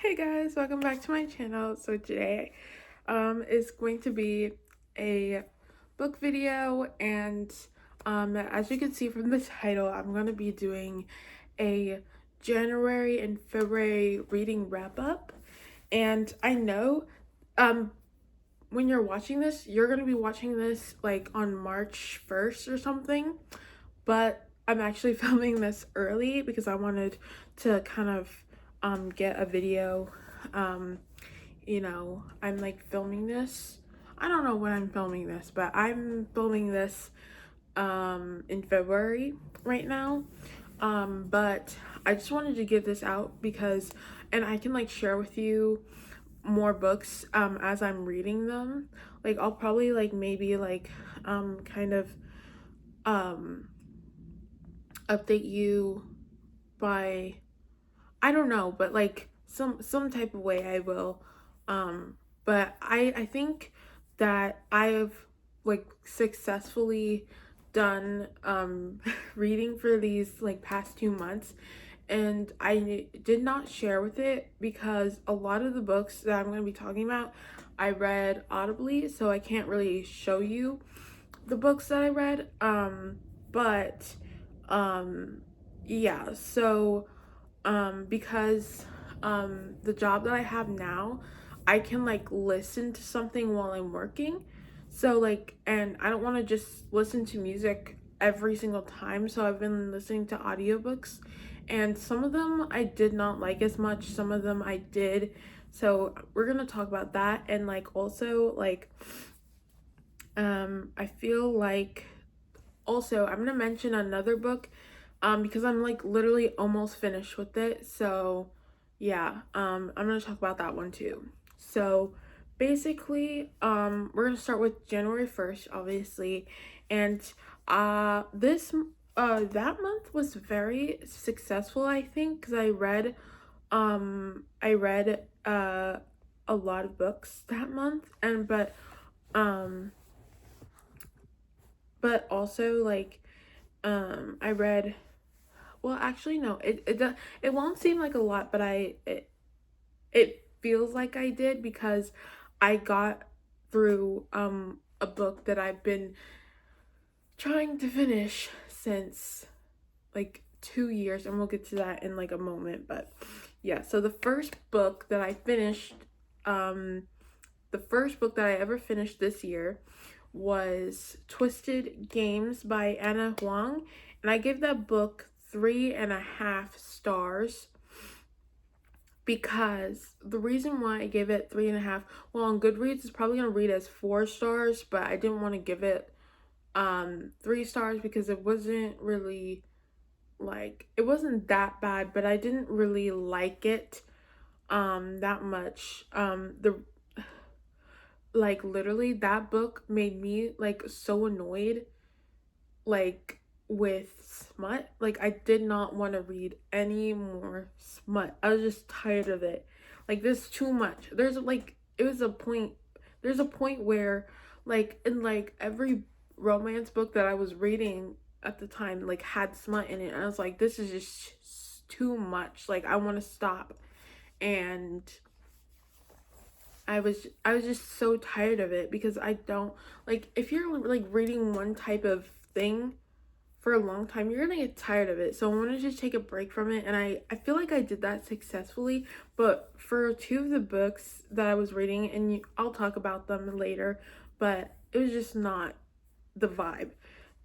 Hey guys, welcome back to my channel. So today is going to be a book video, and as you can see from the title, I'm going to be doing a January and February reading wrap up. And I know um when you're watching this, you're going to be watching this like on March 1st or something, but I'm actually filming this early because I wanted to kind of get a video. um I'm like filming this. I don't know when I'm filming this, but I'm filming this in February right now. But I just wanted to get this out because, and I can like share with you more books as I'm reading them. Like I'll probably like maybe like kind of um update you by, I don't know, but like some type of way I will. But I think that I've like successfully done reading for these like past 2 months, and I did not share with it because a lot of the books that I'm going to be talking about I read audibly, so I can't really show you the books that I read. But um yeah, so because the job that I have now, I can like listen to something while I'm working. So like, and I don't want to just listen to music every single time, so I've been listening to audiobooks, and some of them I did not like as much, some of them I did. So we're going to talk about that, and like also like I feel like also I'm going to mention another book because I'm like literally almost finished with it. So yeah, I'm gonna talk about that one too. So basically, we're gonna start with January 1st, obviously, and this that month was very successful, I think, because I read a lot of books that month, and um but also like I read, well, actually, no. It won't seem like a lot, but it feels like I did because I got through a book that I've been trying to finish since like 2 years, and we'll get to that in like a moment. But yeah, so um the first book that I ever finished this year was Twisted Games by Anna Huang, and I gave that book 3.5 stars because the reason why I gave it 3.5, well, on Goodreads it's probably gonna read as 4 stars, but I didn't want to give it 3 stars because it wasn't really like, it wasn't that bad, but I didn't really like it that much. The like literally that book made me like so annoyed, like with smut. Like I did not want to read any more smut. I was just tired of it. Like there's too much. There's like, it was a point, there's a point where like in like every romance book that I was reading at the time like had smut in it. And I was like, this is just too much. Like I want to stop. And I was just so tired of it because I don't like, if you're like reading one type of thing for a long time, you're gonna get tired of it. So I want to just take a break from it, and I feel like I did that successfully. But for two of the books that I was reading, and I'll talk about them later, but it was just not the vibe,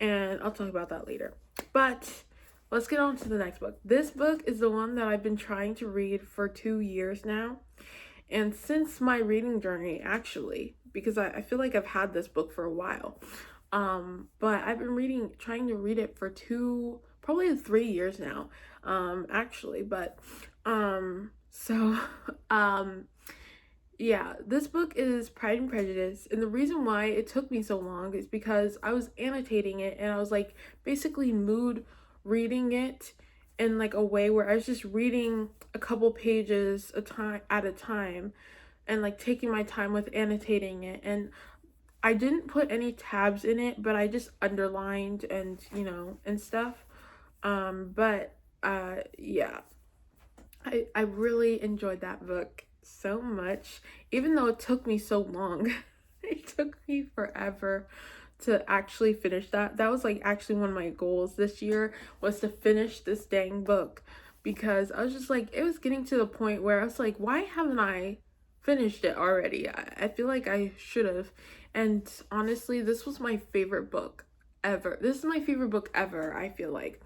and I'll talk about that later. But let's get on to the next book. This book is the one that I've been trying to read for 2 years now, and since my reading journey, actually, because I feel like I've had this book for a while. But I've been trying to read it for probably 3 years now, actually. But so um yeah, this book is Pride and Prejudice, and the reason why it took me so long is because I was annotating it, and I was like basically mood reading it in like a way where I was just reading a couple pages at a time, and like taking my time with annotating it. And I didn't put any tabs in it, but I just underlined and and stuff. But yeah. I really enjoyed that book so much, even though it took me so long. It took me forever to actually finish that. That was like actually one of my goals this year, was to finish this dang book, because I was just like, it was getting to the point where I was like, why haven't I finished it already? I feel like I should have. And honestly, this was my favorite book ever. This is my favorite book ever, I feel like.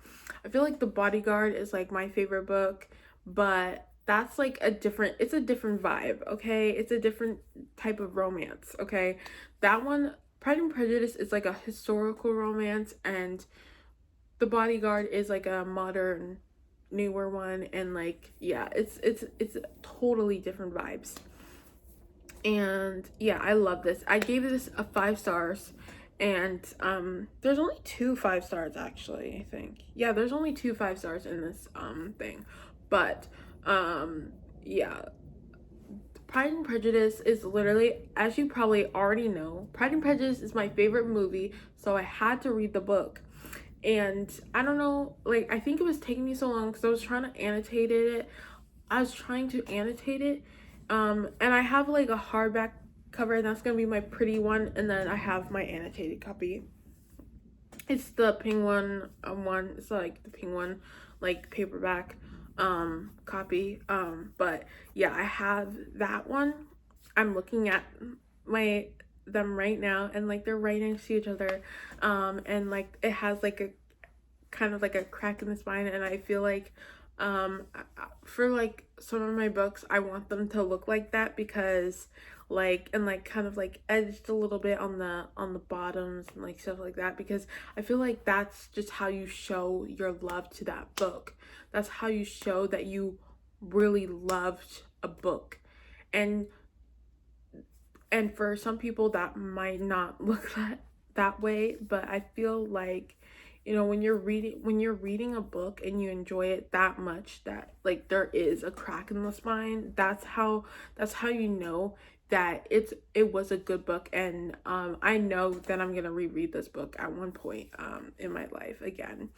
I feel like The Bodyguard is like my favorite book, but that's like it's a different vibe, okay? It's a different type of romance, okay? That one, Pride and Prejudice, is like a historical romance, and The Bodyguard is like a modern, newer one, and like, yeah, it's totally different vibes. And yeah, I love this. I gave this a 5 stars, and there's only 2 5 stars actually, I think. Yeah, there's only 2 5 stars in this thing. But yeah, Pride and Prejudice is literally, as you probably already know, Pride and Prejudice is my favorite movie, so I had to read the book. And I don't know, like, I think it was taking me so long because I was trying to annotate it. I was trying to annotate it. And I have like a hardback cover, and that's gonna be my pretty one, and then I have my annotated copy. It's the Penguin one. It's like the Penguin like paperback copy. But yeah, I have that one. I'm looking at my them right now, and like they're right next to each other. And like it has like a kind of like a crack in the spine, and I feel like for like some of my books I want them to look like that, because like, and like kind of like edged a little bit on the bottoms and like stuff like that, because I feel like that's just how you show your love to that book. That's how you show that you really loved a book. and and for some people that might not look that way, but I feel like, you know, when you're reading a book and you enjoy it that much, that like there is a crack in the spine, that's how you know that it was a good book. And I know that I'm gonna reread this book at one point in my life again.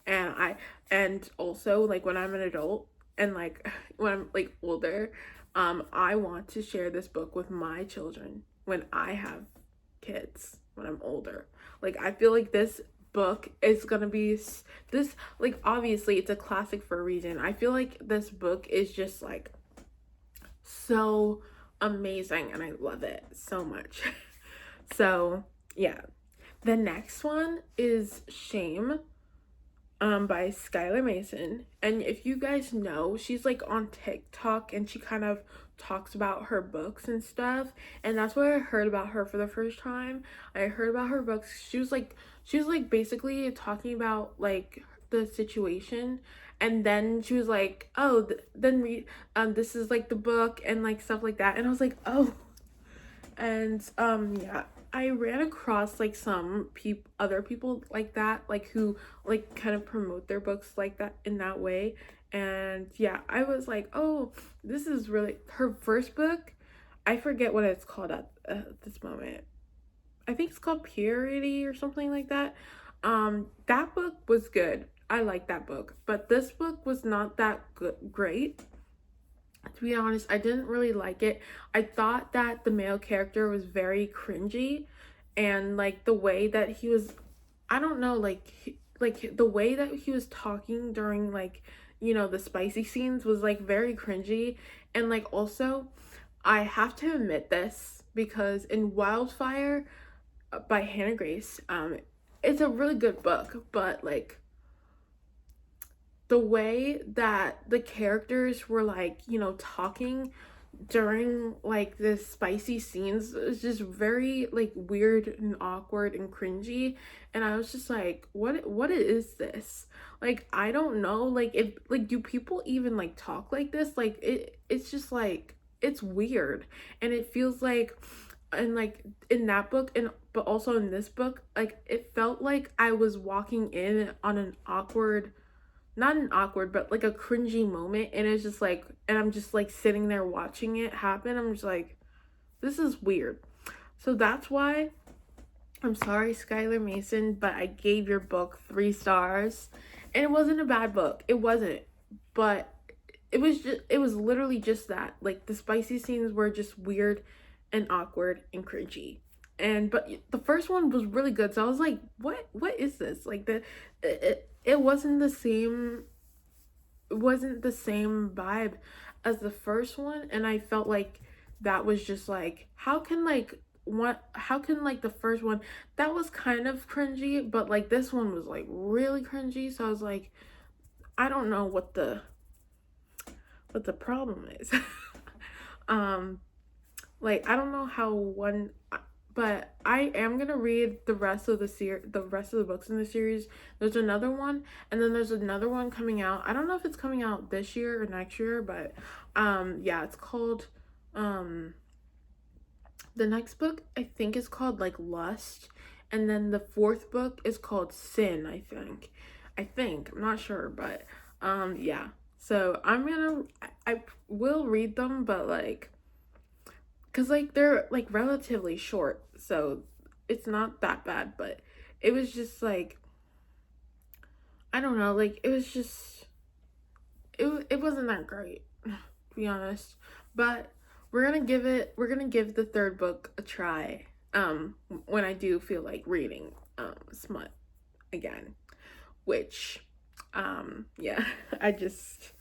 And also, like, when I'm an adult, and like when I'm like older, I want to share this book with my children when I have kids, when I'm older. Like, I feel like this book is gonna be this, like, obviously it's a classic for a reason. I feel like this book is just like so amazing, and I love it so much. So yeah, the next one is Shame by Skylar Mason. And if you guys know, she's like on TikTok, and she kind of talks about her books and stuff. And that's where I heard about her for the first time. I heard about her books. She was like basically talking about like the situation, and then she was like, "Oh, then read this is like the book," and like stuff like that. And I was like, "Oh." And yeah, I ran across like some other people like that, like who like kind of promote their books like that in that way. And yeah, I was like, oh, this is really her first book. I forget what it's called at this moment. I think it's called Purity or something like that. That book was good. I like that book, but this book was not that great. To be honest, I didn't really like it. I thought that the male character was very cringy, and like the way that he was, I don't know, like the way that he was talking during like, you know, the spicy scenes was like very cringy. And like also, I have to admit this, because in Wildfire by Hannah Grace, it's a really good book, but like the way that the characters were like, you know, talking during like the spicy scenes is just very like weird and awkward and cringy. And I was just like, what is this? Like, I don't know, like, if like, do people even like talk like this? Like, it's just like, it's weird. And it feels like, and like in that book, and but also in this book, like it felt like I was walking in on an awkward, not an awkward, but like a cringy moment. And it's just like, and I'm just like sitting there watching it happen. I'm just like, this is weird. So that's why, I'm sorry, Skylar Mason, but I gave your book 3 stars. And it wasn't a bad book. It wasn't. But it was literally just that. Like the spicy scenes were just weird and awkward and cringy. And but the first one was really good. So I was like, what is this? Like it wasn't the same, it wasn't the same vibe as the first one, and I felt like that was just like, how can like the first one, that was kind of cringy, but like this one was like really cringy. So I was like, I don't know what the problem is. um like I don't know how one, but I am gonna read the rest of the rest of the books in the series. There's another one, and then there's another one coming out. I don't know if it's coming out this year or next year, but yeah, it's called um the next book I think is called like Lust, and then the fourth book is called Sin, I think, I'm not sure, but yeah. So I will read them, but like, cuz like they're like relatively short, so it's not that bad, but it was just like, I don't know, like it was just, it wasn't that great, to be honest. But we're gonna give the third book a try when I do feel like reading smut again, which yeah, I just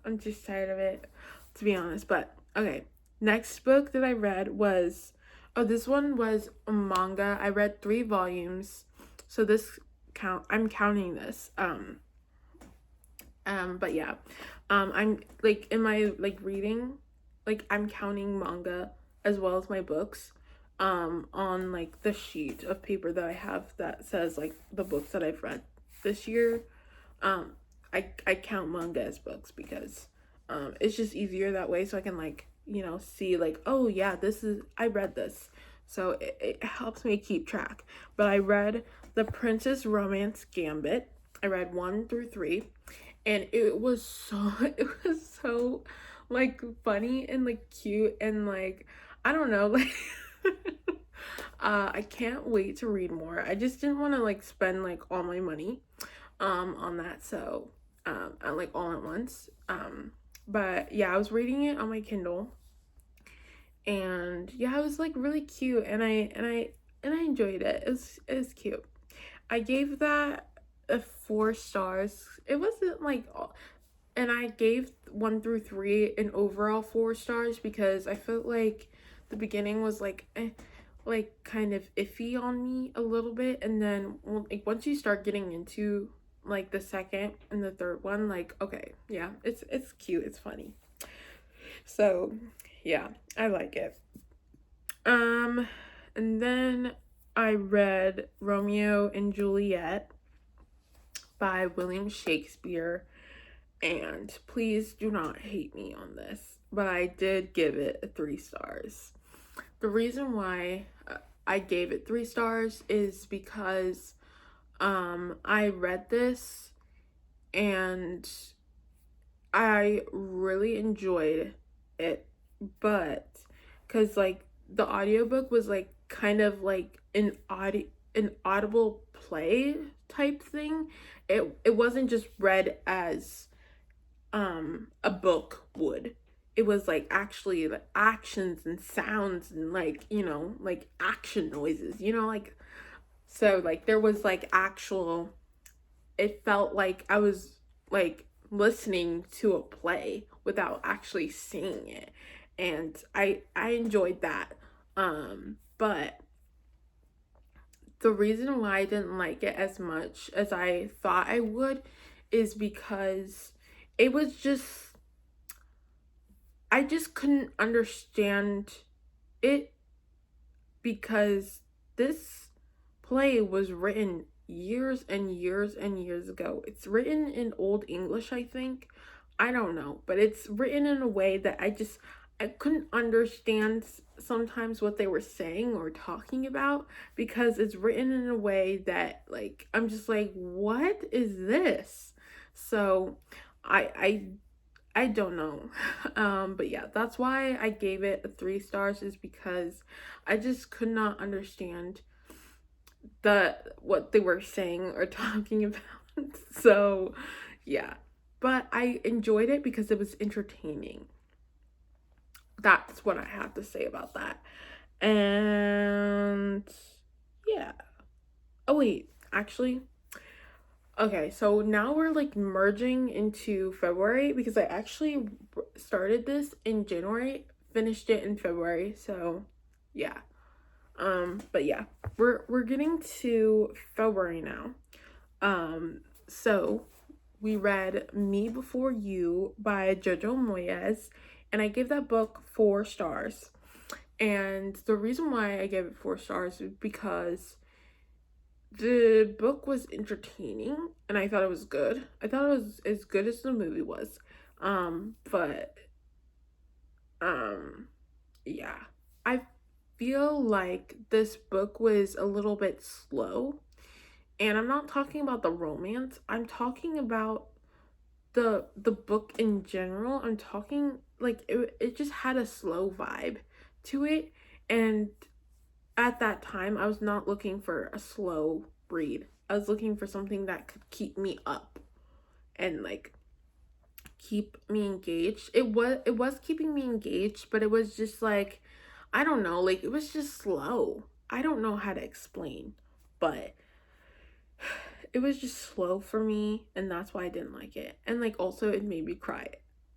I'm just tired of it, to be honest. But okay, next book that I read was, oh, this one was a manga. I read 3 volumes, so this I'm counting this. But yeah, I'm like in my like reading, like I'm counting manga as well as my books, on like the sheet of paper that I have that says like the books that I've read this year. Um, I count manga as books because, it's just easier that way, so I can like, see like, oh yeah, I read this, so it helps me keep track. But I read The Princess Romance Gambit. I read 1 through 3, and it was so like funny and like cute, and like, I don't know, like I can't wait to read more. I just didn't want to like spend like all my money on that, so like all at once. But yeah, I was reading it on my Kindle, and yeah, it was like really cute, and I enjoyed it. It was cute. I gave that a 4 stars. It wasn't like, and I gave 1 through 3 an overall 4 stars because I felt like the beginning was like, like kind of iffy on me a little bit, and then like once you start getting into like the second and the third one, like, okay, yeah, it's cute, it's funny. So yeah, I like it. Um, and then I read Romeo and Juliet by William Shakespeare, and please do not hate me on this, but I did give it a 3 stars. The reason why I gave it 3 stars is because I read this and I really enjoyed it, but because like the audiobook was like kind of like an audible play type thing. It wasn't just read as a book would. It was like actually the actions and sounds and like, like action noises, like, so like there was like actual, it felt like I was like listening to a play without actually seeing it, and I enjoyed that. But the reason why I didn't like it as much as I thought I would is because it was just, I just couldn't understand it, because this play was written years and years and years ago. It's written in Old English, I think. I don't know, but it's written in a way that I couldn't understand sometimes what they were saying or talking about, because it's written in a way that like I'm just like, what is this? So I I don't know. But yeah, that's why I gave it a 3 stars, is because I just could not understand what they were saying or talking about. So yeah. but I enjoyed it because it was entertaining. That's what I have to say about that. And yeah. Oh wait, actually, okay, so now we're like merging into February because I actually started this in January, finished it in February. So, yeah. But yeah, we're getting to February now. So we read Me Before You by Jojo Moyes, and I gave that book 4 stars. And the reason why I gave it 4 stars is because the book was entertaining and I thought it was good. I thought it was as good as the movie was. But um yeah. I feel like this book was a little bit slow. And I'm not talking about the romance. I'm talking about the book in general. I'm talking like it just had a slow vibe to it, and at that time I was not looking for a slow read. I was looking for something that could keep me up and like keep me engaged. It was keeping me engaged, but it was just like I don't know, like it was just slow. I don't know how to explain, but it was just slow for me, and that's why I didn't like it. And like also it made me cry.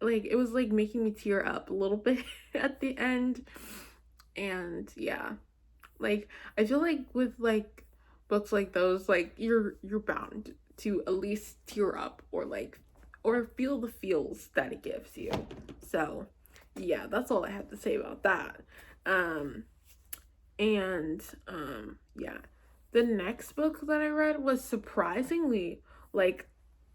Like it was like making me tear up a little bit at the end. And yeah. Like I feel like with like books like those, like you're bound to at least tear up or feel the feels that it gives you. So yeah, that's all I have to say about that. Um and yeah. The next book that I read was surprisingly like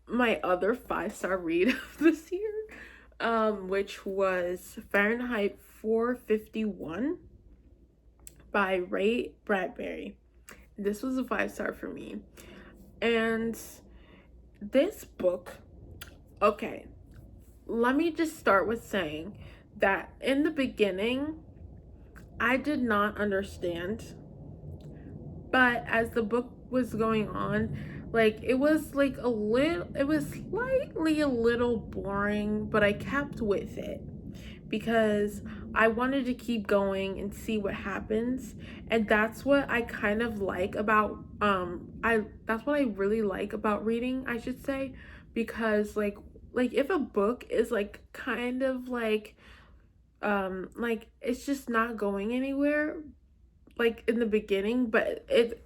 my other 5-star read of this year, which was Fahrenheit 451 by Ray Bradbury. This was a 5-star for me. And this book, okay, let me just start with saying that in the beginning, I did not understand. But as the book was going on, like it was slightly a little boring, but I kept with it because I wanted to keep going and see what happens. And that's what I kind of like about I that's what I really like about reading, I should say, because like if a book is like kind of like it's just not going anywhere like in the beginning, but it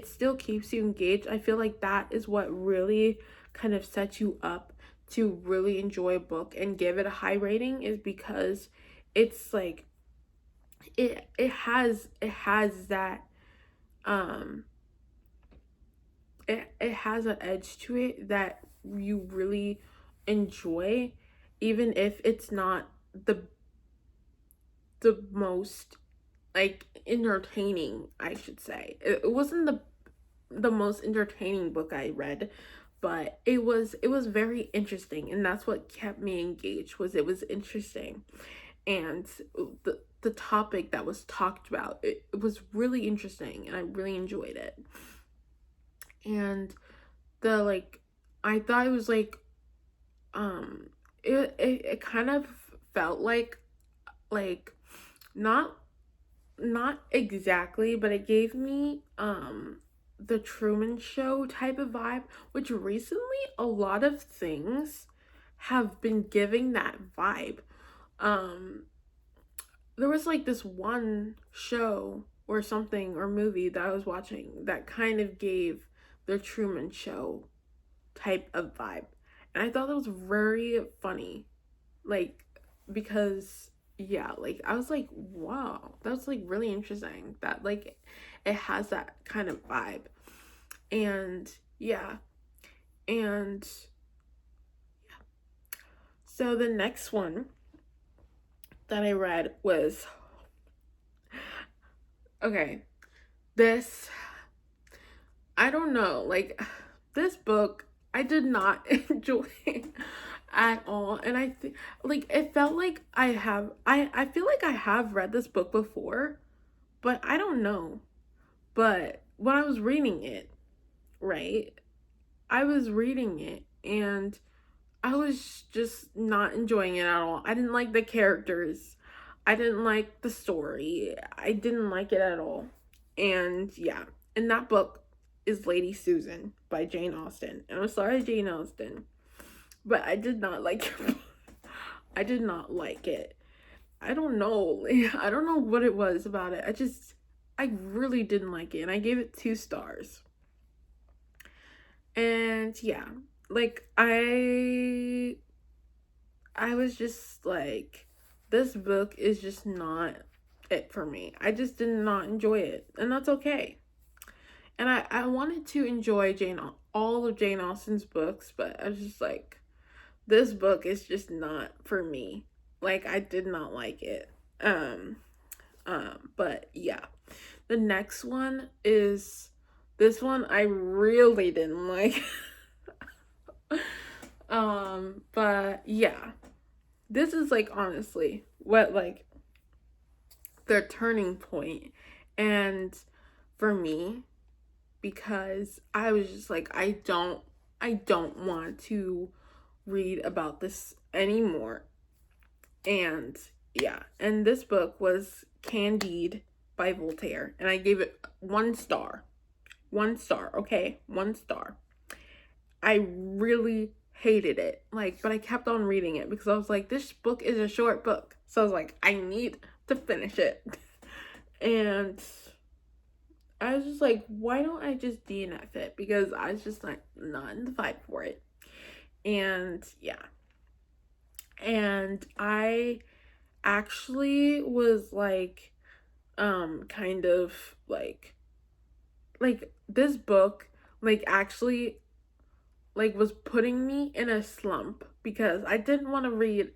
still keeps you engaged. I feel like that is what really kind of sets you up to really enjoy a book and give it a high rating, is because it's like it has that um it has an edge to it that you really enjoy, even if it's not the most like entertaining, I should say. It wasn't the most entertaining book I read, but it was very interesting, and that's what kept me engaged. Was it was interesting, and the topic that was talked about, it was really interesting, and I really enjoyed it. And the like I thought it was um it kind of felt like not not exactly, but it gave me the Truman Show type of vibe, which recently a lot of things have been giving that vibe. Um there was like this one show or something or movie that I was watching that kind of gave the Truman Show type of vibe. And I thought that was very funny. Like because yeah, like I was like, wow, that's like really interesting that like it has that kind of vibe. And yeah, and so the next one that I read was, okay, this, I don't know, like this book I did not enjoy at all. And I think like it felt like I feel like I have read this book before, but I don't know. But when I was reading it, right? I was reading it, and I was just not enjoying it at all. I didn't like the characters. I didn't like the story. I didn't like it at all. And yeah, and that book is Lady Susan by Jane Austen. And I'm sorry, Jane Austen, but I did not like it. I did not like it. I don't know. I don't know what it was about it. I really didn't like it. And I gave it 2 stars. And yeah, like I was just like, this book is just not it for me. I just did not enjoy it, and that's okay. And I wanted to enjoy all of Jane Austen's books, but I was just like, this book is just not for me. Like, I did not like it. But yeah. The next one is this one I really didn't like. But yeah. This is like honestly what like the turning point, and for me, because I was just like, I don't want to read about this anymore. And yeah, and this book was Candide by Voltaire, and I gave it 1 star. 1 star, okay? 1 star. I really hated it. Like, but I kept on reading it because I was like, this book is a short book. So I was like, I need to finish it. And I was just like, why don't I just DNF it? Because I was just like not in the vibe for it. And yeah. And I actually was like kind of like this book like actually like was putting me in a slump because I didn't want to read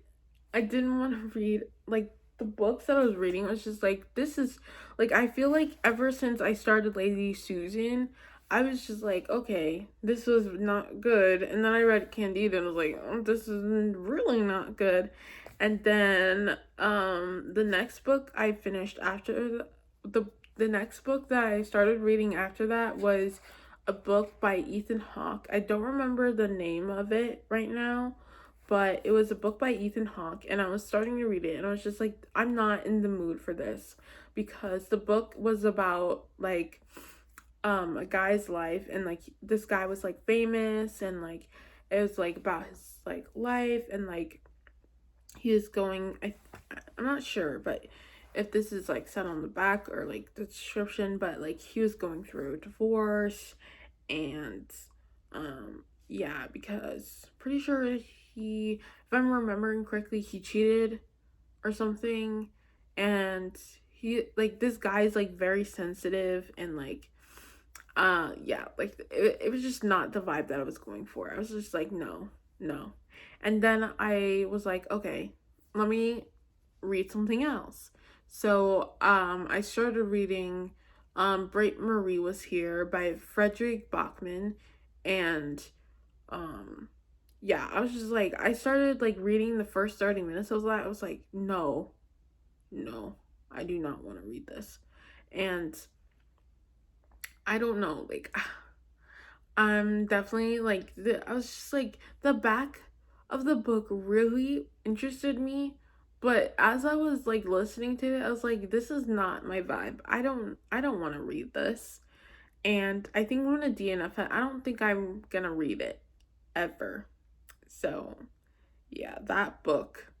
like the books that I was reading. I was just like, this is like, I feel like ever since I started Lady Susan, I was just like, okay, this was not good. And then I read Candide and I was like, oh, this is really not good. And then the next book I finished after the the next book that I started reading after that was a book by Ethan Hawke. I don't remember the name of it right now, but it was a book by Ethan Hawke, and I was starting to read it, and I was just like, I'm not in the mood for this, because the book was about like a guy's life, and like this guy was like famous, and like it was like about his like life, and like he is going I'm not sure, but if this is like said on the back or like the description, but like he was going through a divorce, and yeah, because pretty sure he, if I'm remembering correctly, he cheated or something, and he like this guy's like very sensitive, and like yeah, like it was just not the vibe that I was going for. I was just like, no, no. And then I was like, okay, let me read something else. So I started reading Bright Marie Was Here by Frederick Bachman, and um yeah, I was just like, I started like reading the first 30 minutes of that. I was like, no, no, I do not want to read this. And I don't know, like I'm definitely like I was just like, the back of the book really interested me, but as I was like listening to it, I was like, this is not my vibe. I don't want to read this. And I think I'm gonna DNF it. I don't think I'm gonna read it ever. So yeah, that book,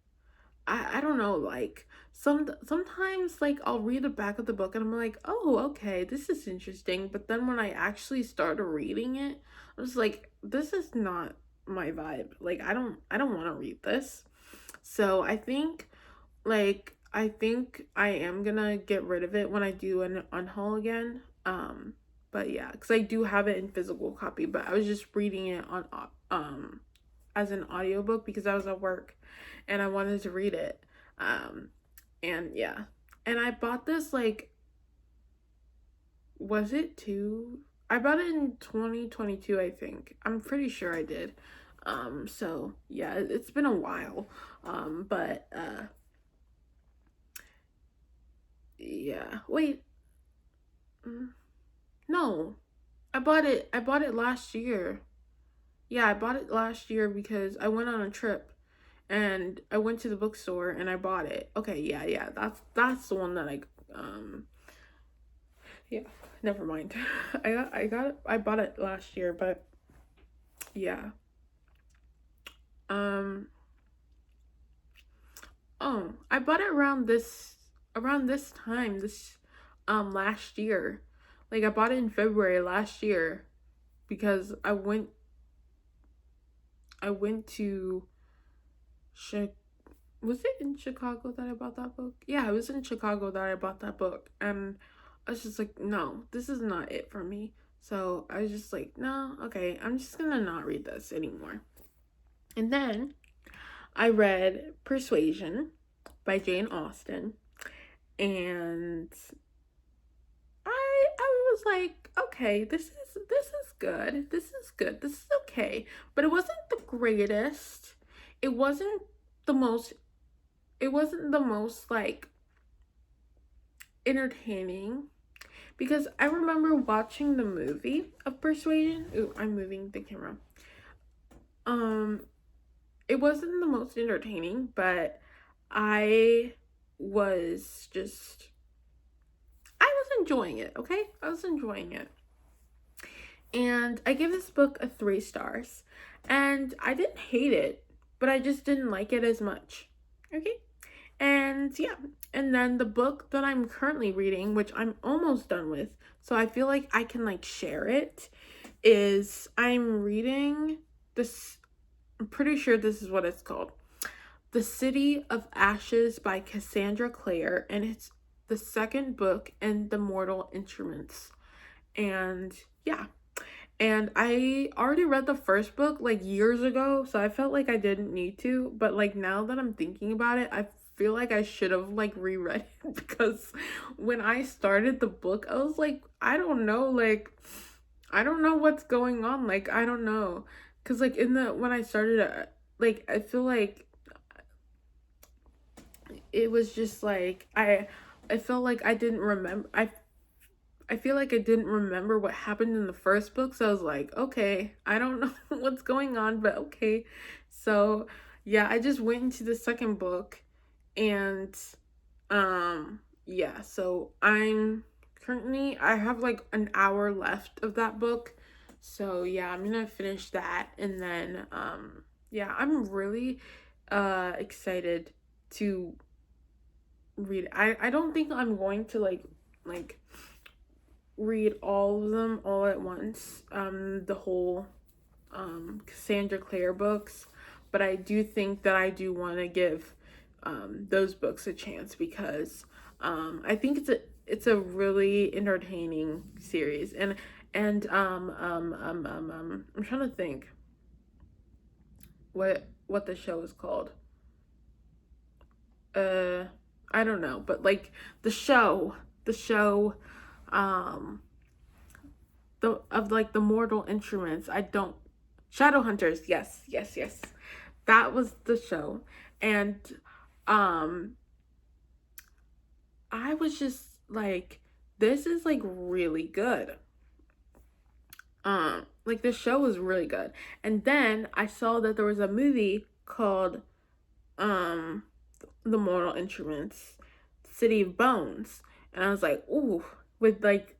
I don't know, like sometimes like I'll read the back of the book and I'm like, oh, okay, this is interesting, but then when I actually started reading it, I was like, this is not my vibe. Like, I don't want to read this. So I think I am gonna get rid of it when I do an unhaul again. But yeah, because I do have it in physical copy, but I was just reading it on as an audiobook because I was at work and I wanted to read it. Um, and yeah. And I bought this like, was it two? I bought it in 2022, I think. I'm pretty sure I did. So yeah, it's been a while. But yeah. Wait. mm, No. I bought it last year. Yeah, I bought it last year because I went on a trip and I went to the bookstore and I bought it. Okay, yeah, that's the one that yeah, never mind. I bought it last year, but yeah. Um oh, I bought it around this time this last year. Like I bought it in February last year because I went to was it in Chicago that I bought that book? Yeah, it was in Chicago that I bought that book. And I was just like, no, this is not it for me. So I was just like, no, okay, I'm just gonna not read this anymore. And then I read Persuasion by Jane Austen. And I was like, okay, this is good. This is good. This is okay. But it wasn't the greatest. It wasn't the most it wasn't the most like entertaining because I remember watching the movie of Persuasion. Ooh, I'm moving the camera. Um, it wasn't the most entertaining, but I was just I was enjoying it, okay? I was enjoying it. And I gave this book a 3 stars. And I didn't hate it, but I just didn't like it as much. Okay? And yeah, and then the book that I'm currently reading, which I'm almost done with, so I feel like I can like share it, is I'm reading this, I'm pretty sure this is what it's called. The City of Ashes by Cassandra Clare, and it's the second book in the Mortal Instruments. And yeah, and I already read the first book like years ago, so I felt like I didn't need to. But like now that I'm thinking about it, I feel like I should have like reread it because when I started the book, I was like, I don't know, like, I don't know what's going on. Like, I don't know. Because like when I started, like, I feel like it was just like, I felt like I didn't remember. I feel like I didn't remember what happened in the first book, so I was like, okay, I don't know what's going on, but okay. So, yeah, I just went into the second book and yeah, so I have like an hour left of that book. So, yeah, I'm going to finish that and then yeah, I'm really excited to read. I don't think I'm going to like read all of them all at once, the whole Cassandra Clare books, but I do think that I do want to give those books a chance because I think it's a really entertaining series. And I'm trying to think what the show is called. uh I don't know, but like the show um the Mortal Instruments. I don't Shadowhunters. Yes. That was the show. And um I was just like, this is like really good. Like the show was really good. And then I saw that there was a movie called um The Mortal Instruments, City of Bones. And I was like, ooh, with like,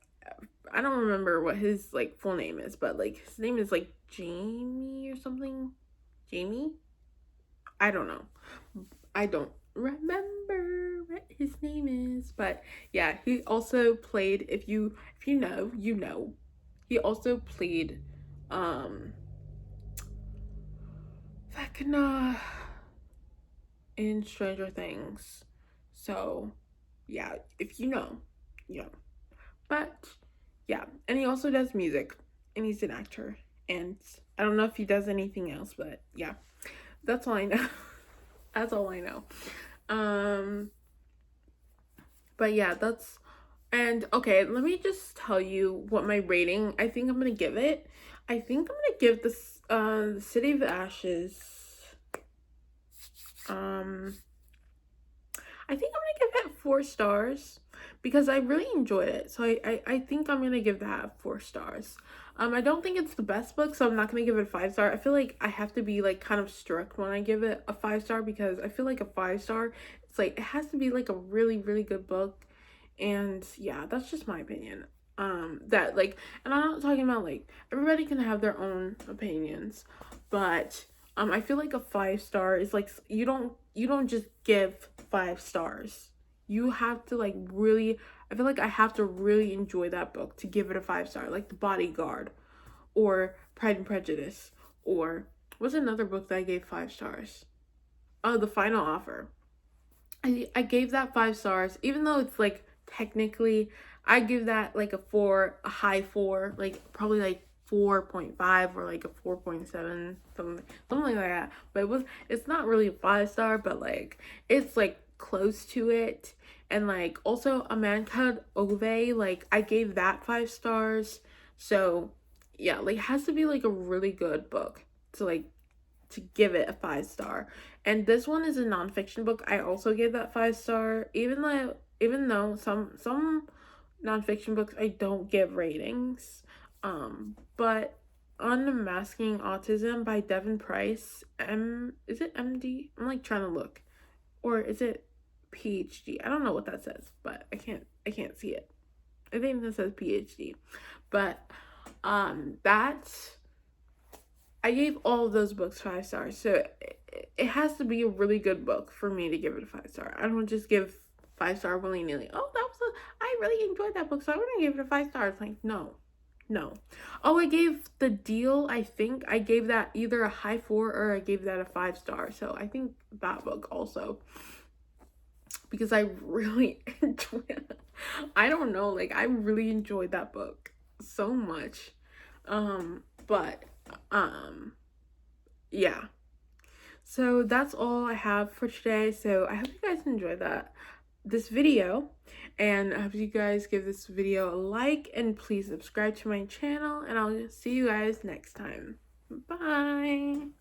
I don't remember what his like full name is, but like his name is like Jamie or something. Jamie? I don't know. I don't remember what his name is, but yeah, he also played, if you know, you know. He also played Vecna in Stranger Things. So, yeah, if you know, you know. But yeah, and he also does music, and he's an actor. And I don't know if he does anything else, but yeah, that's all I know. That's all I know. Um, but yeah, that's and okay, let me just tell you what my rating I think I'm gonna give it. I think I'm gonna give this the City of Ashes. Um I think I'm gonna give it 4 stars because I really enjoyed it. So I think I'm gonna give that 4 stars. I don't think it's the best book, so I'm not gonna give it a 5 star. I feel like I have to be like kind of strict when I give it a 5 star, because I feel like a 5 star, it's like it has to be like a really, really good book. And yeah, that's just my opinion. That like, and I'm not talking about like everybody can have their own opinions, but I feel like a 5 star is like you don't just give 5 stars. You have to like really, I feel like I have to really enjoy that book to give it a 5 star, like The Bodyguard or Pride and Prejudice, or what's another book that I gave 5 stars? Oh, The Final Offer. I gave that 5 stars, even though it's like technically I give that like a 4, a high 4, like probably like 4.5 or like a 4.7, something like that. But it's not really a 5 star, but like it's like close to it. And like also A Man Called Ove, like I gave that 5 stars. So yeah, like it has to be like a really good book to like to give it a 5 star. And this one is a nonfiction book. I also gave that 5 star, even though some nonfiction books I don't give ratings. But Unmasking Autism by Devin Price, is it MD? I'm like trying to look. Or is it PhD? I don't know what that says, but I can't see it. I think that says PhD. But that's I gave all of those books 5 stars, so it has to be a really good book for me to give it a 5 star. I don't just give 5 star willy nilly. Oh, I really enjoyed that book, so I'm gonna give it a 5 star. It's like no, no. Oh, I gave The Deal. I think I gave that either a high 4 or I gave that a 5 star. So I think that book also, because I really enjoyed it. I don't know, like I really enjoyed that book so much. But yeah, so that's all I have for today. So I hope you guys enjoyed this video, and I hope you guys give this video a like, and please subscribe to my channel, and I'll see you guys next time. Bye.